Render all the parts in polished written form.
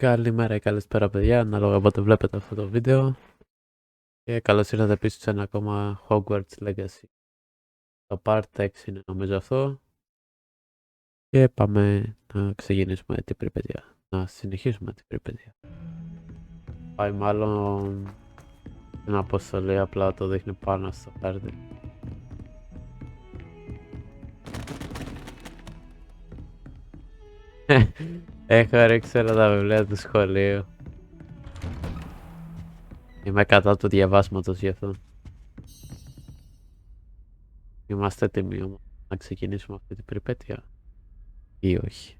Καλημέρα ή καλησπέρα παιδιά, ανάλογα από ό,τι βλέπετε αυτό το βίντεο. Και καλώς ήρθατε πίσω σε ένα ακόμα Hogwarts Legacy. Το part 6 είναι νομίζω αυτό. Και πάμε να ξεκινήσουμε την περιπέτεια. Να συνεχίσουμε την περιπέτεια. Πάει μάλλον την αποστολή, απλά το δείχνει πάνω στο χάρτη. Έχω ρίξει όλα τα βιβλία του σχολείου. Είμαι κατά του διαβάσματος γι' αυτό. Είμαστε έτοιμοι όμως να ξεκινήσουμε αυτή την περιπέτεια ή όχι?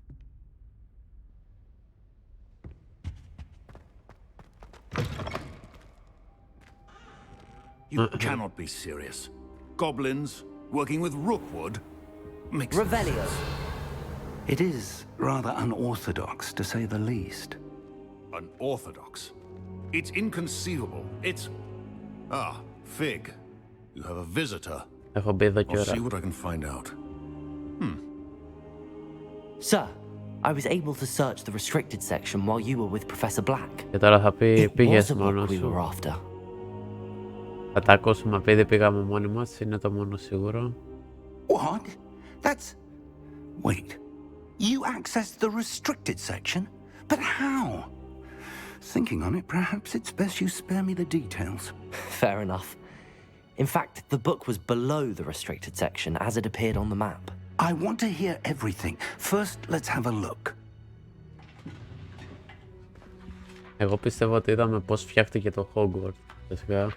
You cannot be serious. Goblins working with Rookwood? Revelio. It is rather unorthodox, to say the least. Unorthodox? It's inconceivable. It's... Ah, Fig. You have a visitor. Έχω μπει εδώ και I'll ώρα. see what I can find out. Sir, I was able to search the restricted section while you were with Professor Black. Και τώρα θα πει It was πήγες a book μόνος we σου. were after. Θα τα ακούσουμε επειδή πήγαμε μόνοι μας, είναι το μόνο σίγουρο. What? That's... Wait. You accessed the restricted section? But how? Thinking on it, perhaps it's best you spare me the details. Fair enough. In fact, the book was below the restricted section as it appeared on the map. I want to hear everything. First, let's have a look. Εγώ πιστεύω ότι είδαμε πώς φτιάχτηκε το Hogwarts. Φυσικά.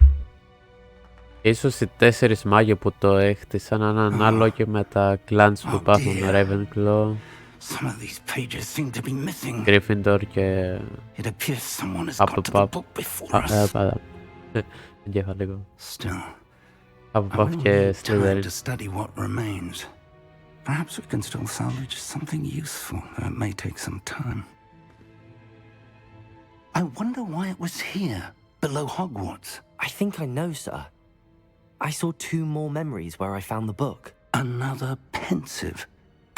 Ίσως οι 4 μάγοι που το έχτισαν να είναι ανάλογοι με τα clans που υπάρχουν Ravenclaw, Some of these pages seem to be missing. Gryffindor και It appears someone has got to the book before us. εγκέφαλικό. Still, I Hufflepuff will και need time Slytherin. to study what remains. Perhaps we can still salvage something useful, though it may take some time. I wonder why it was here, below Hogwarts. I think I know, sir. I saw 2 more memories where I found the book. Another pensive,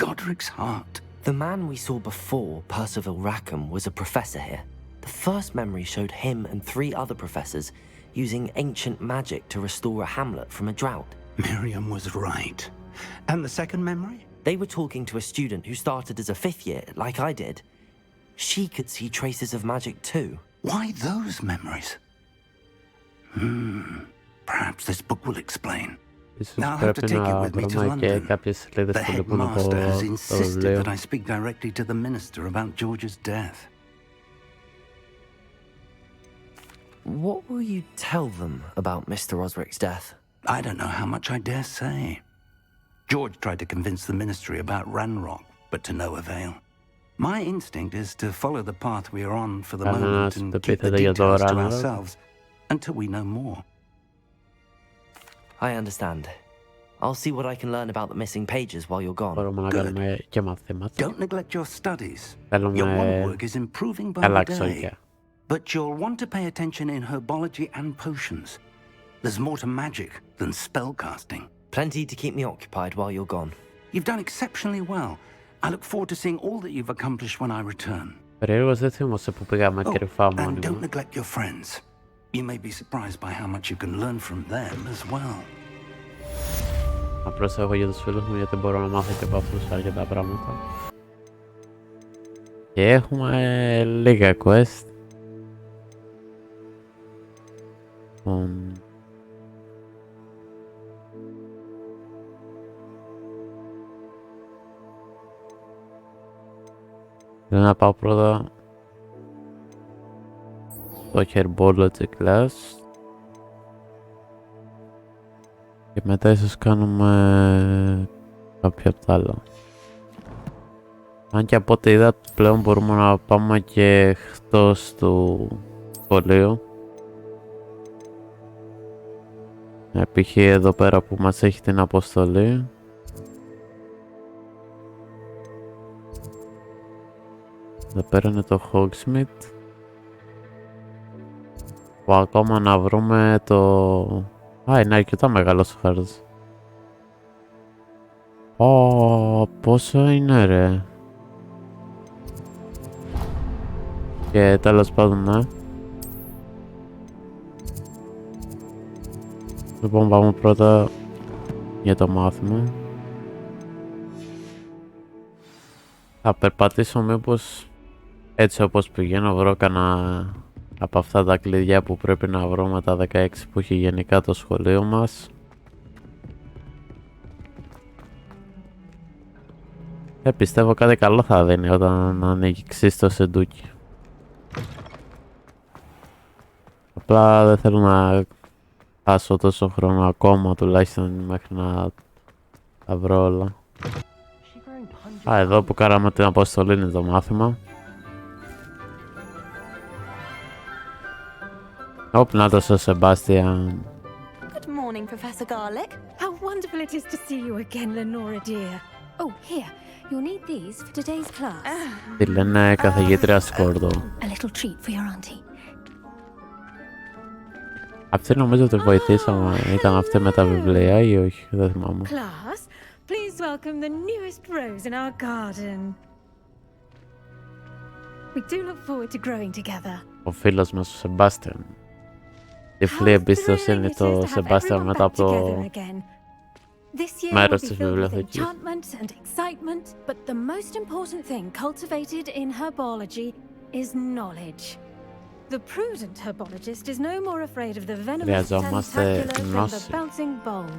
Godric's heart. The man we saw before, Percival Rackham, was a professor here. The first memory showed him and 3 other professors using ancient magic to restore a hamlet from a drought. Miriam was right. And the second memory? They were talking to a student who started as a 5th year, like I did. She could see traces of magic too. Why those memories? Perhaps this book will explain. Ίσως Now I'll have to πρέπει take it να with me to βρούμε και London. κάποιες σελίδες The που λείπουν από headmaster has το insisted βιβλίο. that I speak directly to the minister about George's death. What will you tell them about Mr. Osric's death? I don't know how much I dare say. George tried to convince the ministry about Ranrock, but to no avail. My instinct is to follow the path we are on for the moment and keep the details to ourselves until we know more. I understand. I'll see what I can learn about the missing pages while you're gone. Μπορούμε να κάνουμε και μαθήματα. Don't neglect your studies. Your Θέλουμε work is improving by καλά the day. ξόρια. But you'll want to pay attention in herbology and potions. There's more to magic than spellcasting. Plenty to keep me occupied while you're gone. You've done exceptionally well. I look forward to seeing all that you've accomplished when I return. Περίεργος δεν θυμόσαι που πήγαμε κρυφά and μόνοι don't μας. neglect your friends. You may be surprised by how much you can learn from them as well. Να προσέχω για τους φίλους μου γιατί μπορώ να μάθω και από αυτούς αρκετά πράγματα. Και έχουμε λίγα quest. Θέλω να πάω πρώτα στο herbology class και μετά ίσως κάνουμε κάποια απ' τα άλλα. Αν και από ό,τι είδα πλέον μπορούμε να πάμε και εκτός του σχολείου. Π.χ. εδώ πέρα που μας έχει την αποστολή. Εδώ πέρα είναι το Hogsmeade. Που ακόμα να βρούμε το... Α, είναι αρκετά μεγάλος ο χάρτης. Πόσο είναι ρε. Και τέλος πάντων, ναι. Λοιπόν, πάμε πρώτα για το μάθημα. Θα περπατήσω μήπως έτσι όπως πηγαίνω βρω κανένα από αυτά τα κλειδιά που πρέπει να βρω με τα 16 που έχει γενικά το σχολείο μας. Πιστεύω κάτι καλό θα δίνει όταν ανοίξει το σεντούκι. Απλά δεν θέλω να χάσω τόσο χρόνο ακόμα, τουλάχιστον μέχρι να τα βρω όλα. Εδώ που κάναμε την αποστολή είναι το μάθημα. Νάτος ο Σεμπάστιαν. Good morning, Professor Garlic. How wonderful it is to see you again, Lenora dear. Oh, here. You'll need these for today's class. Τη λένε καθηγήτρια Σκόρδο. A little treat for your auntie. Αυτή νομίζω ότι βοηθήσαμε. Ήταν αυτή με τα βιβλία ή όχι, δεν θυμάμαι. Class, please welcome the newest rose in our garden. We do look forward to growing together. Ο φίλος μας ο Σεμπάστιαν. Τυφλή εμπιστοσύνη το Σεμπάστιαν μετά από το μέρος της βιβλιοθήκης. And excitement, but the most important thing cultivated in herbology is knowledge. The prudent herbologist is no more afraid of the venomous tentacular than the bouncing bowl.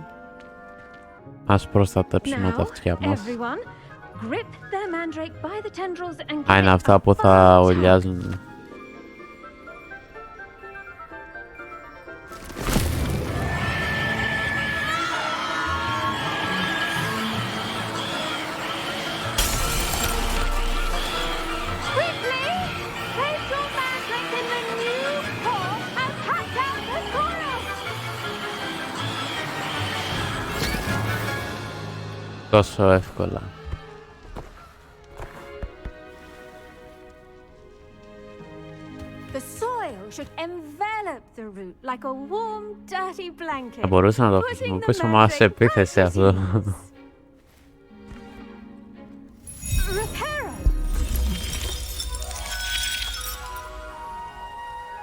Ας προστατέψουμε τα αυτιά μας. Everyone, grip their mandrake by the tendrils and Α, είναι αυτά που θα ολιάζουν. Τόσο εύκολα. The soil should envelop the root like a warm, dirty blanket. Θα μπορούσα να το χρησιμοποιήσω μας σε επίθεση αυτό.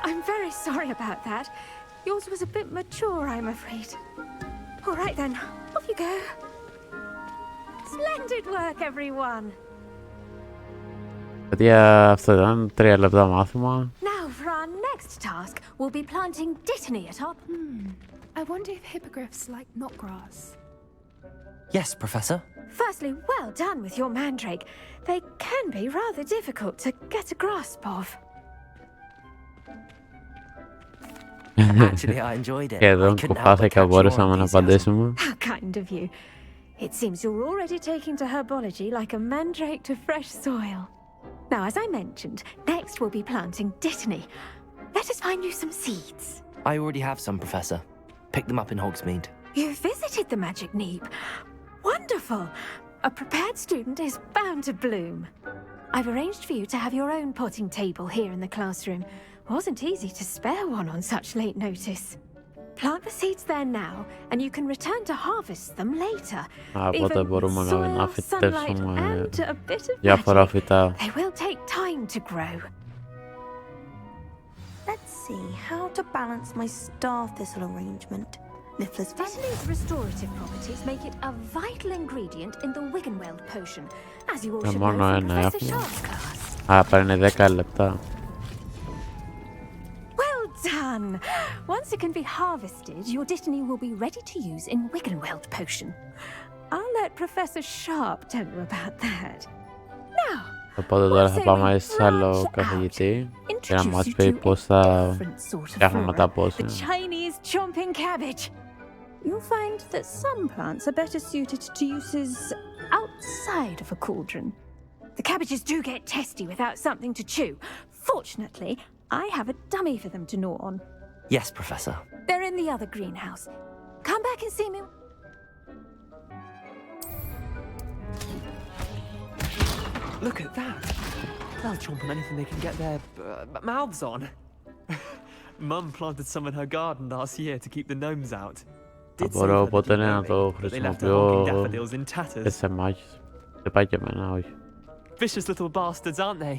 I'm very sorry about that. Yours was a bit mature, I'm afraid. All right then, off you go. Splendid work, everyone. Παιδιά, αυτό ήταν 3 λεπτά μάθημα. Now for our next task, we'll be planting dittany atop. I wonder if hippogriffs like not grass. Yes, Professor. Firstly, well done with your mandrake. They can be rather difficult to get a grasp of. Actually, I enjoyed it. Και εδώ κουφάθηκα, μπορούσαμε να απαντήσουμε. How kind of you. It seems you're already taking to herbology like a mandrake to fresh soil. Now, as I mentioned, next we'll be planting dittany. Let us find you some seeds. I already have some, Professor. Pick them up in Hogsmeade. You visited the Magic Neep. Wonderful. A prepared student is bound to bloom. I've arranged for you to have your own potting table here in the classroom. Wasn't easy to spare one on such late notice. Plant the seeds there now, and you can return to harvest them later. Οπότε μπορούμε να φυτέψουμε and a bit of διάφορα magic. φυτά. They will take time to grow. Let's see how to balance my star thistle arrangement. Niffler's Dittany's restorative properties make it a vital ingredient in the Wiggenweld potion, as you all should know μόνο from ένα Professor έχουμε. Sharp's class. Α, παίρνει 10 λεπτά. Well done! Once it can be harvested, your dittany will be ready to use in Wiggenweld potion. I'll let Professor Sharp tell you about that. Now, Οπότε τώρα θα πάμε σε άλλο καθηγητή για να μας πει πώς θα φτιάχνουμε τα πόσια. the Chinese chomping cabbage. You'll find that some plants are better suited to uses outside of a cauldron. The cabbages do get testy without something to chew. Fortunately, I have a dummy for them to gnaw on. Yes, Professor. They're in the other greenhouse. Come back and see me. Look at that. They'll chomp on anything they can get their mouths on. Mum planted some in her garden last year to keep the gnomes out. Θα μπορώ οπότε να το χρησιμοποιώ και σε μάχες. Δεν πάει και εμένα, όχι. Vicious little bastards, aren't they?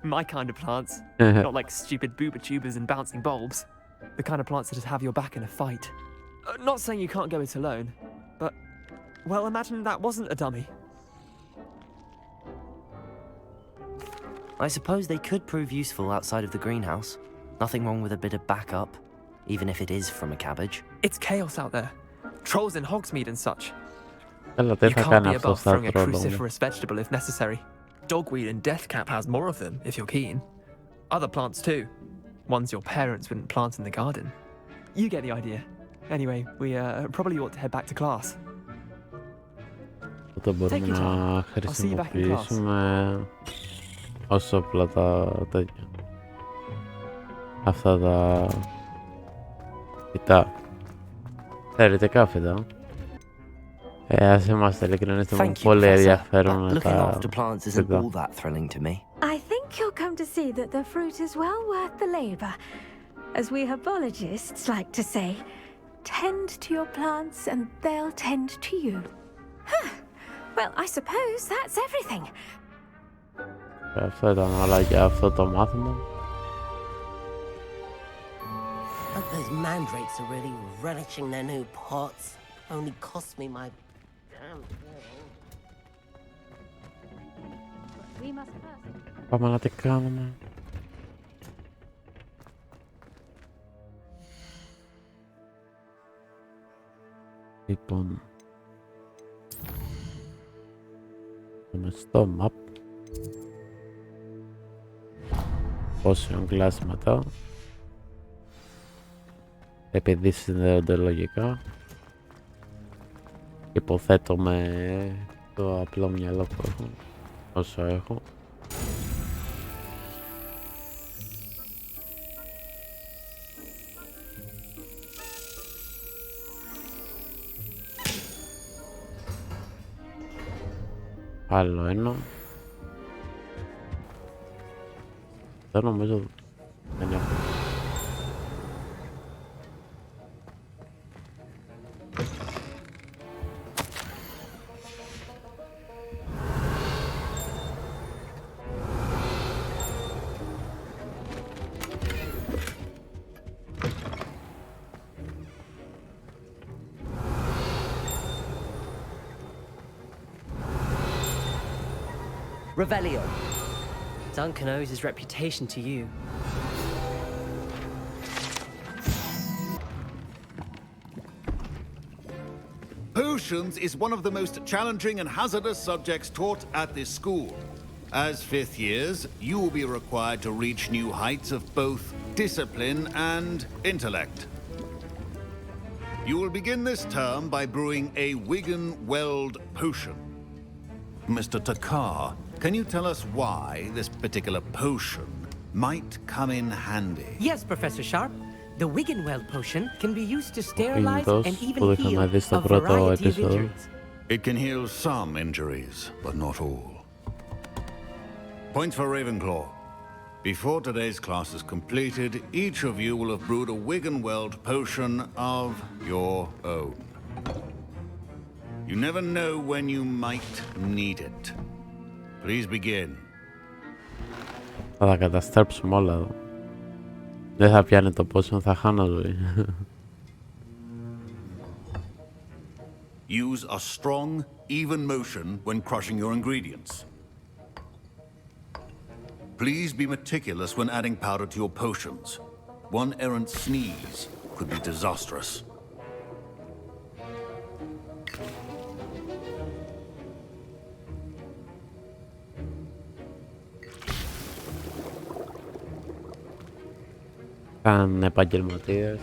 My kind of plants. Not like stupid booba tubers and bouncing bulbs. The kind of plants that just have your back in a fight. Not saying you can't go it alone, but, well, imagine that wasn't a dummy. I suppose they could prove useful outside of the greenhouse. Nothing wrong with a bit of backup, even if it is from a cabbage. It's chaos out there. Trolls in Hogsmeade and such. Καλά, You δεν θα can't κάνει be αυτό above στα throwing a τρόλο. cruciferous vegetable if necessary. Dogweed and deathcap has more of them, if you're keen. Other plants too. Ones your parents wouldn't plant in the garden. You get the idea. Anyway, we probably ought to head back to class. Τότε μπορούμε your να time. I'll see you back in class. χρησιμοποιήσουμε όσο απλά τα τέτοια. Αυτά τα φυτά. Θεωρητικά φυτά. Ας είμαστε ειλικρινείς, είναι Thank you, πολύ Professor, ενδιαφέρον but looking τα after plants isn't φυτά. all that thrilling to me. I think you'll come to see that the fruit is well worth the labor. As we herbologists like to say, tend to your plants and they'll tend to you. Well, I suppose that's everything. Αυτό ήταν όλα για αυτό το μάθημα. Hope those mandrakes are really relishing their new pots. Only cost me my damn thing. We must first. Πάμε να τι κάνουμε. Λοιπόν, πάμε στο map. Potion glass μετά. Επειδή συνδέονται λογικά. Υποθέτω με το απλό μυαλό που έχω. Όσο έχω. Άλλο ένα. Δεν νομίζω δεν έχω. Revelio. Duncan owes his reputation to you. Potions is one of the most challenging and hazardous subjects taught at this school. As fifth years, you will be required to reach new heights of both discipline and intellect. You will begin this term by brewing a Wigan-Weld potion. Mr. Takar, can you tell us why this particular potion might come in handy? Yes, Professor Sharp. The Wigan-Weld potion can be used to sterilize and even heal a variety of injuries. It can heal some injuries, but not all. Points for Ravenclaw. Before today's class is completed, each of you will have brewed a Wigan-Weld potion of your own. You never know when you might need it. Please begin. Θα τα καταστρέψουμε όλα εδώ. Δεν θα πιάνει το πόσο, θα χάνω ζωή. Use a strong, even motion when crushing your ingredients. Please be meticulous when adding powder to your potions. One errant sneeze could be disastrous. Σαν επαγγελματίες.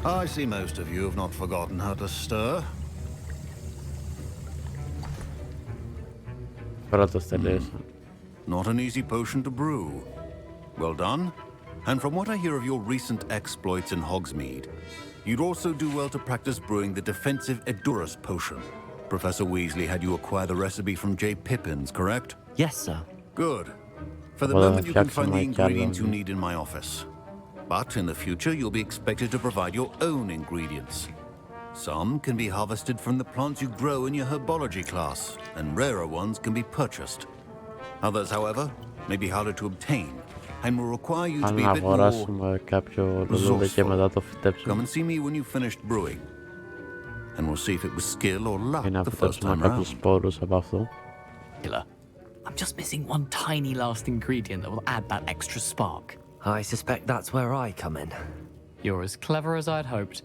I see most of you have not forgotten how to stir. Πρώτος τελείωσα. Not an easy potion to brew. Well done. And from what I hear of your recent exploits in Hogsmeade, you'd also do well to practice brewing the defensive Edurus potion. Professor Weasley had you acquire the recipe from J. Pippin's, correct? Yes, sir. Good. For the Well, moment, you can Jackson find the might ingredients you challenge. need in my office. But in the future, you'll be expected to provide your own ingredients. Some can be harvested from the plants you grow in your herbology class, and rarer ones can be purchased. Others, however, may be harder to obtain, and will require you to Αν be a bit more αγοράσουμε κάποιο λουλούδι και μετά το Come φυτέψουμε and see me when you've finished brewing, and we'll see if it was skill or luck ή να the first φυτέψουμε time κάποιους round. σπόρους από αυτό. I'm just missing one tiny last ingredient that will add that extra spark. I suspect that's where I come in. You're as clever as I'd hoped.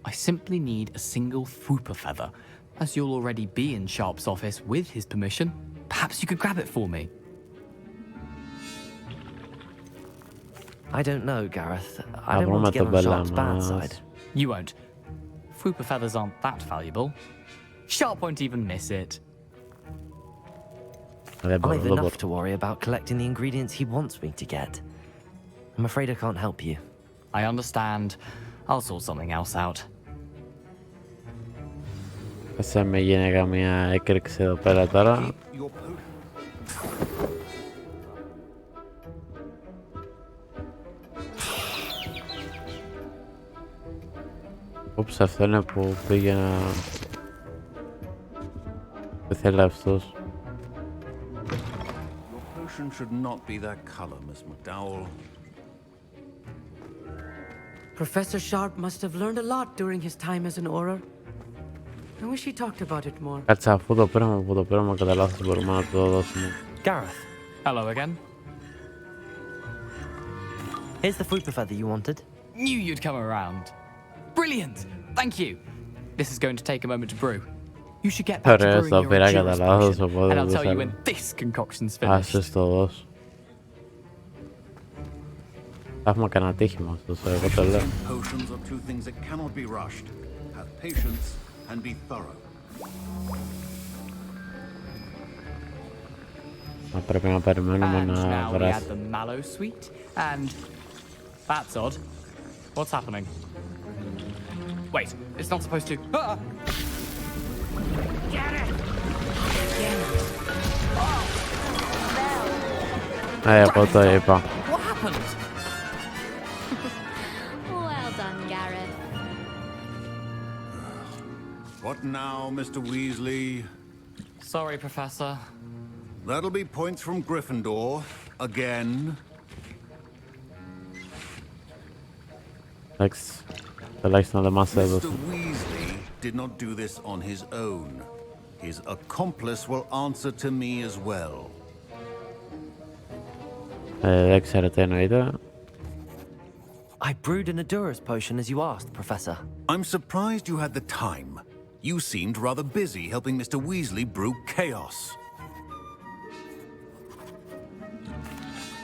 I simply need a single Fooper feather. As you'll already be in Sharp's office with his permission, perhaps you could grab it for me. I don't know, Gareth. I Ah, don't want to get on Bella, Sharp's bad mas- side. You won't. Fooper feathers aren't that valuable. Sharp won't even miss it. Δεν μπορώ, I've δεν μπορώ. enough to worry about collecting the ingredients he wants me to get. I'm afraid I can't help you. I understand. I'll sort something else out. Θα με γίνει καμία έκρηξη εδώ πέρα τώρα. Keep your potion. Όψε αυτό είναι που πήγε να... Δεν θέλει αυτός. Your potion should not be that color, Miss McDowell. Professor Sharp must have learned a lot during his time as an Auror. I wish he talked about it more. Κάτσε αφού το πήραμε που το πήραμε κατά λάθος μπορούμε να το δώσουμε. Gareth, Hello again. here's the Fooper feather you wanted. Knew you'd come around. Brilliant! Thank you. This is going to take a moment to brew. You should get back to Ωραίος, brewing το your πήρα κατά Endurance λάθος, potion, οπότε and I'll δεν tell you θέλω. when this concoction's Ας finished. το δώσω. Θα έχουμε κανένα τύχημα αυτός, εγώ το λέω. Potions are two things that cannot be rushed. Have patience and be thorough. Θα πρέπει να περιμένουμε And να now we add βράσει. the mallow sweet, and that's odd. What's happening? Wait, it's not supposed to. Ah! Εγώ το είπα. What happened? Well done, Gareth. What now, Mr. Weasley? Sorry, Professor. That'll be points from Gryffindor. Again. Εντάξει, τουλάχιστον δεν μας Mr. έδωσε. Weasley did not do this on his own. His accomplice will answer to me as well. Δεν ξέρω τι εννοείται. I brewed an Endurance potion as you asked, Professor. I'm surprised you had the time. You seemed rather busy helping Mr. Weasley brew chaos.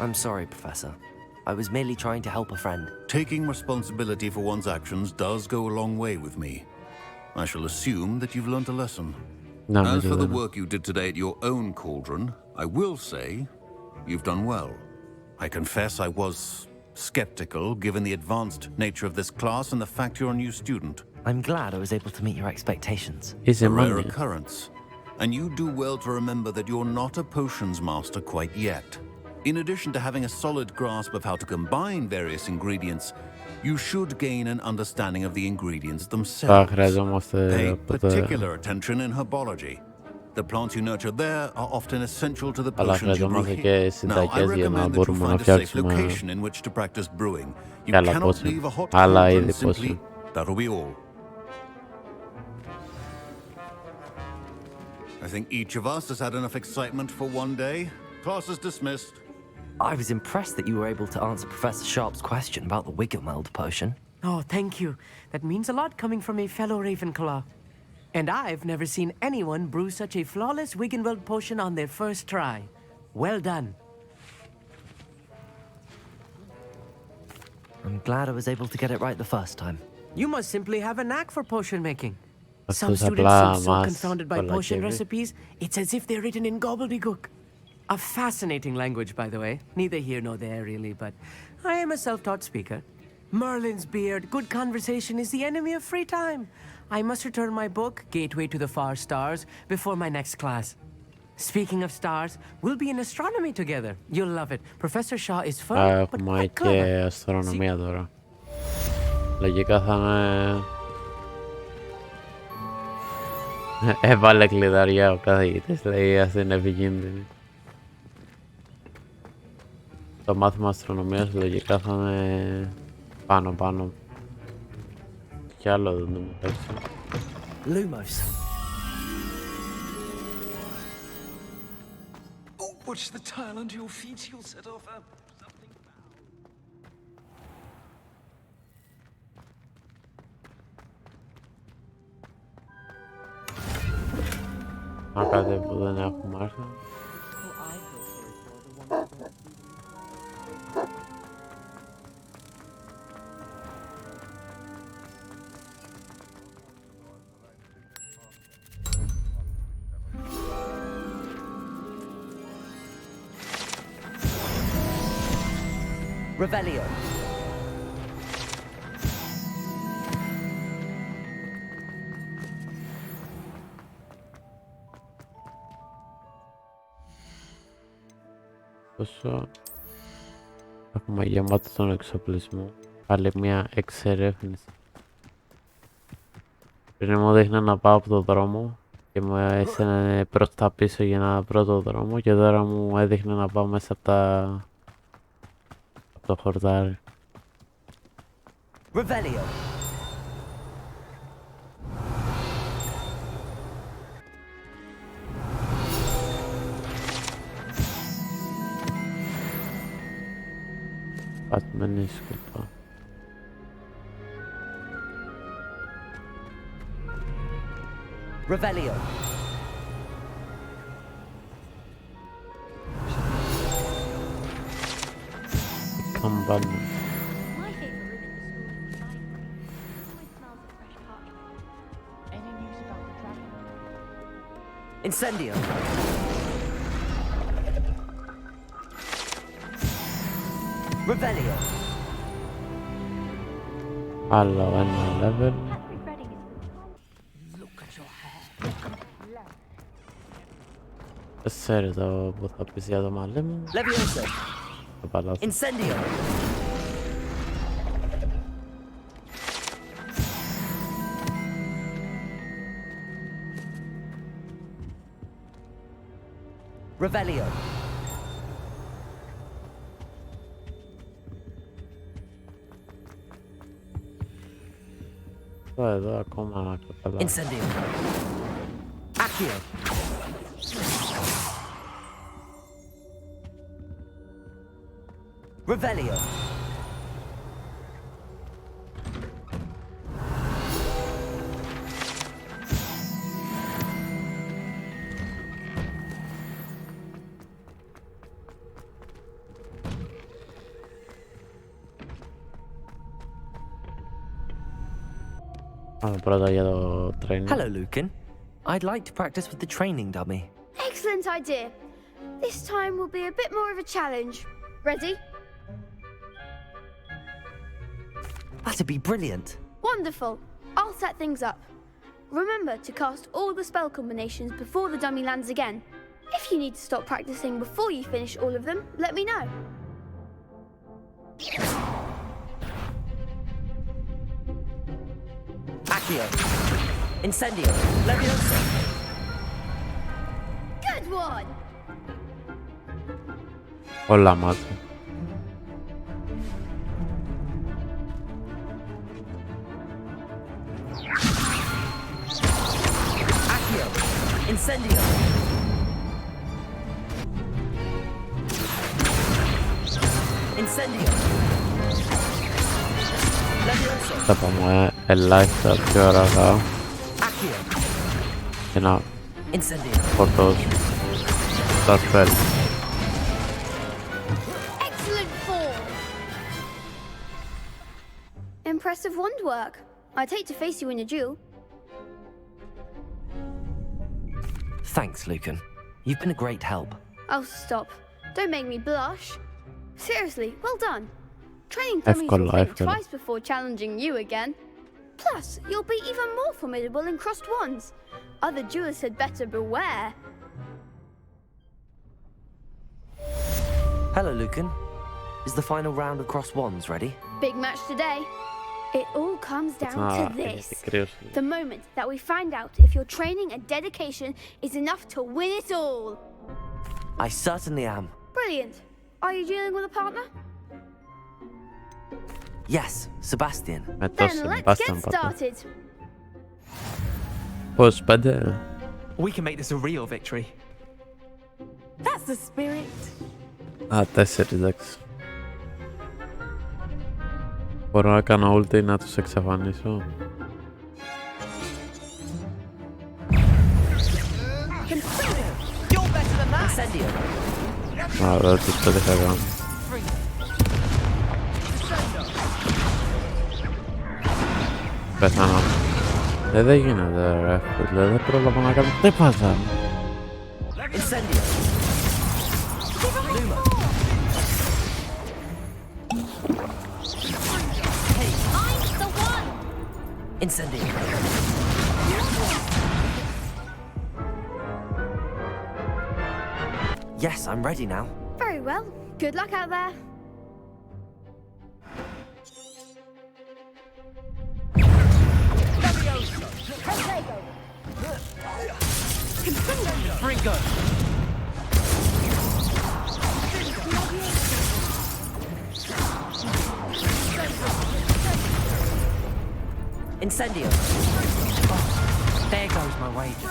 I'm sorry, Professor. I was merely trying to help a friend. Taking responsibility for one's actions does go a long way with me. I shall assume that you've learnt a lesson. Να As μην for the το work you did today at your own cauldron, I will say you've done well. I confess I was skeptical given the advanced nature of this class and the fact you're a new student. I'm glad I was able to meet your expectations. Είσαι A rare μόνη. occurrence. And you do well to remember that you're not a potions master quite yet. In addition to having a solid grasp of how to combine various ingredients, you should gain an understanding of the ingredients Θα themselves. χρειαζόμαστε Pay οπότε... particular attention in herbology. The plants you nurture there are often essential to the Αλλά potions you brew χρειαζόμαστε και here. Now, I συνταγές για να recommend that you μπορούμε να find a safe φτιάξουμε location in which to practice brewing. You και άλλα cannot πόσια. leave a hot Άλλα cauldron είδη simply. πόσια. That'll be all. I think each of us has had enough excitement for one day. Class is dismissed. I was impressed that you were able to answer Professor Sharp's question about the Wiggenweld potion. Oh, thank you. That means a lot coming from a fellow Ravenclaw. And I've never seen anyone brew such a flawless Wiggenweld potion on their first try. Well done. I'm glad I was able to get it right the first time. You must simply have a knack for potion making. Some Αυτός students απλά seem so μας confounded by potion κολακεύει. recipes, it's as if they're written in gobbledygook. A fascinating language, by the way. Neither here nor there, really, but I am a self-taught speaker. Merlin's beard, good conversation is the enemy of free time. I must return my book, Gateway to the Far Stars, before my next class. Speaking of stars, we'll be in astronomy together. You'll love it. Professor Shaw is fun, but Έχουμε quite και clever. αστρονομία τώρα. Λογικά θα είναι... Έβαλε κλειδαριά ο καθηγητής, λέει αυτή είναι επικίνδυνη. Το μάθημα αστρονομίας λογικά θα είναι πάνω. Κι άλλο δεν το μεταξύ. Lumos. Watch the tile under your feet, you'll set off something. Να κάτι που δεν έχουμε άρθει. Revelio. Όσο έχουμε γεμάτο τον εξοπλισμό, πάλι μια εξερεύνηση. Πριν μου δείχνει να πάω από το δρόμο και μου έστελνε προς τα πίσω για να βρω το δρόμο και τώρα μου έδειχνε να πάω μέσα από το χορτάρι. Revelio. Πατμένη σκουπά. Revelio. Καμπάνα. My favourite room in the school is the library. It always smells of fresh parchment. Any news about the dragon? Incendio. Revelio. Άλλο ένα level. Ξέρεις το που θα πεις για το μαλλί μου. Levioso. Το παλάθο. Incendio. Revelio. Εδώ ακόμα να καταλάβω. Incendio. Accio. Revelio. Πρώτα για το training. Hello, Lucan. I'd like to practice with the training dummy. Excellent idea. This time will be a bit more of a challenge. Ready? That'd be brilliant. Wonderful. I'll set things up. Remember to cast all the spell combinations before the dummy lands again. If you need to stop practicing before you finish all of them, let me know. Accio. Incendio. Levioso. Good one. Όλα μάτια. Accio. Incendio. Incendio. Levioso. Θα πάμε ελάχιστα πιο αργά Accio. για να Incendio. φορτώσουμε τα spell. Excellent form. Impressive wand work. I'd hate to face you in a duel. Thanks, Lucan. You've been a great help. Oh, stop. Don't make me blush. Seriously, well done. Training dummies will think twice before challenging you again. Plus, you'll be even more formidable in crossed wands. Other duelists had better beware. Hello, Lucan. Is the final round of cross wands ready? Big match today. It all comes down to this. The moment that we find out if your training and dedication is enough to win it all. I certainly am. Brilliant. Are you dealing with a partner? Yes, Sebastian. Then let's get started. Πώς, 5. We can make this a real victory. That's the spirit. Α, 4, εντάξει. Μπορώ να κάνω ulti να τους εξαφανίσω. Α, δεν τους πέτυχα καν. Πέθανα. Δεν γίνεται ρε, δεν πρόλαβα να κάνω τίποτα. Incendio. Yes, I'm ready now. Very well. Good luck out there. Bringo. Incendio. Oh, there goes my wages.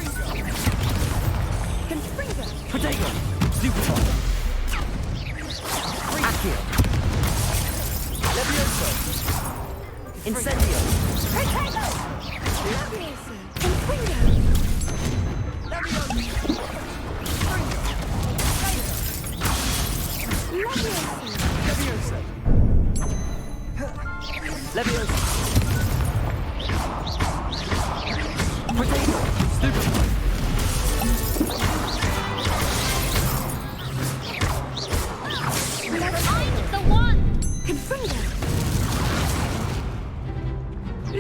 Protego. Stupefy. Accio. Levioso. Incendio. Protego. Levioso. Incendio. Levioso. Levioso. Protego. Stupefy. I'm the one. Confringo.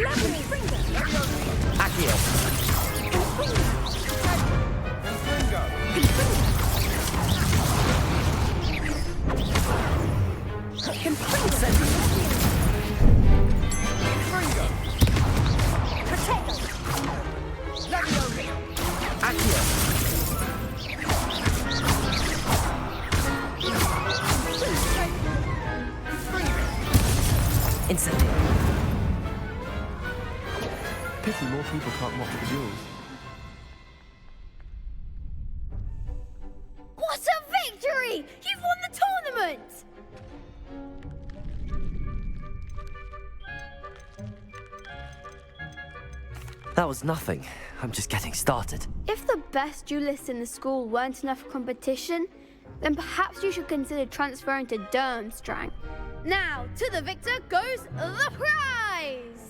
Levioso. Accio. Confringo. Incendio. Pity more people can't watch the duels. What a victory! You've won the tournament! That was nothing. I'm just getting started. If the best duelists in the school weren't enough competition, then perhaps you should consider transferring to Durmstrang. Now, to the victor goes the prize!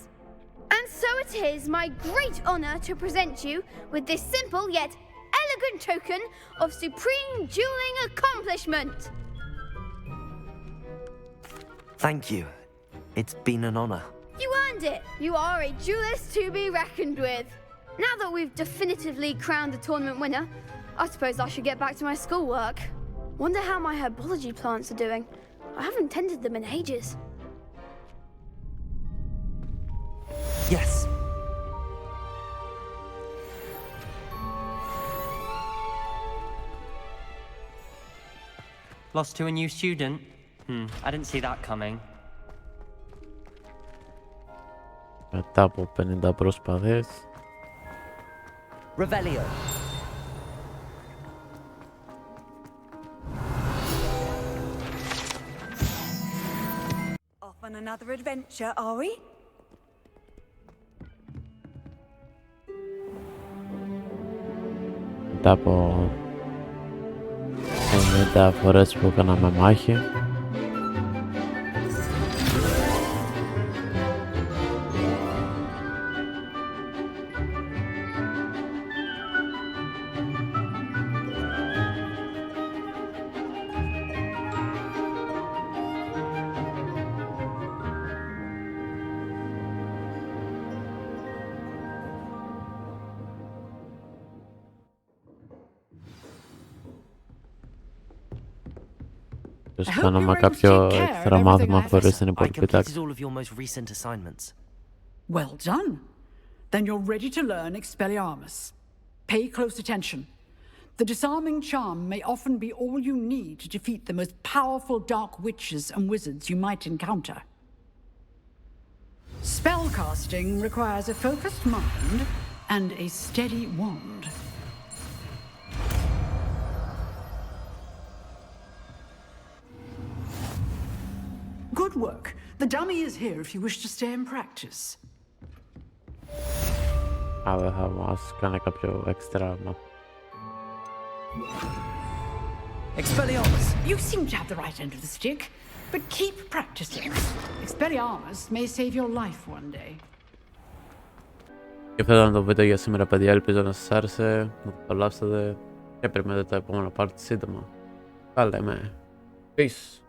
And so it is my great honor to present you with this simple yet elegant token of supreme dueling accomplishment. Thank you. It's been an honor. You earned it. You are a duelist to be reckoned with. Now that we've definitively crowned the tournament winner, I suppose I should get back to my schoolwork. Wonder how my herbology plants are doing. I haven't tended them in ages. Yes. Lost to a new student? I didn't see that coming. Μετά από 50 προσπάθειες. Revelio. Off on another adventure, are we? Μετά από 50 φορές που έκαναμε μάχη. Ίσως κάνουμε κάποιο έξτρα μάθημα χωρίς την υπόλοιπη τάξη. all of your most recent assignments. Well done. Then you're ready to learn Expelliarmus. Pay close attention. The disarming charm may often be all you need to defeat the most powerful dark witches and wizards you might encounter. Spellcasting requires a focused mind and a steady wand. Good work. The dummy is here if you wish to stay and practice. Αλλά θα μας κάνει κάποιο έξτρα μάθημα. Expelliarmus, you seem to have the right end of the stick, but keep practicing. Expelliarmus may save your life one day. Και αυτό ήταν το βίντεο για σήμερα, παιδιά. Ελπίζω να σας άρεσε, να το απολαύσετε και περιμένετε το επόμενο part σύντομα. Τα λέμε. Peace.